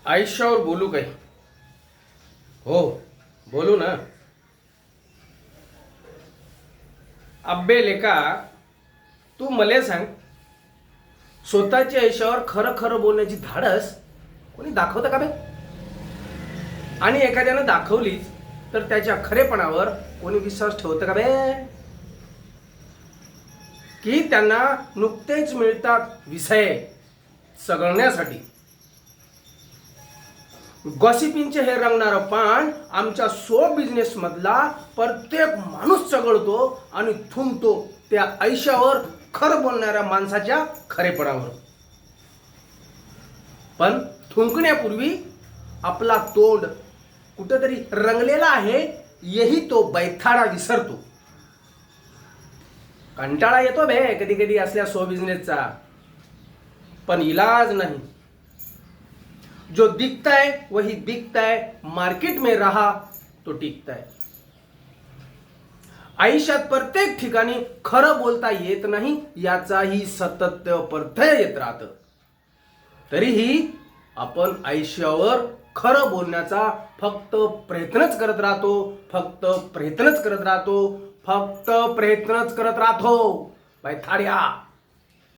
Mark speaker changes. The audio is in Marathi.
Speaker 1: आयुष्यावर बोलू काय? हो, बोलू ना. अब्बे लेका, तू मला सांग, स्वतःच्या आयुष्यावर खरं खरं बोलण्याची धाडस कोणी दाखवतं का बे? आणि एखाद्यानं दाखवलीच तर त्याच्या खरेपणावर कोणी विश्वास ठेवतं का बे? की त्यांना नुकतेच मिळतात विषय सगळण्यासाठी. गॉसिपिंगचे हे रंगणारं पान आमच्या बिझनेस मधला प्रत्येक माणूस चघळतो आणि थुंकतो त्या आयुष्यावर खरं बोलणाऱ्या माणसाच्या खरेपणावर. पण थुंकण्यापूर्वी आपला तोंड कुठेतरी रंगलेला आहे यही तो बैथाडा विसरतो. कंटाळा येतो बे कधी कधी असल्या बिझनेसचा, पण इलाज नहीं. जो दिखता है वही बिकता है, मार्केट में रहा तो टिकता है. आयुष्यात प्रत्येक ठिकाणी खरं बोलता येत नाही याचाही सतत प्रत्यय येत राहतं. तरीही आपण आयुष्यावर खरं बोलण्याचा फक्त प्रयत्नच करत राहतो, फक्त प्रयत्नच करत राहतो, फक्त प्रयत्नच करत राहतो. बैठाड्या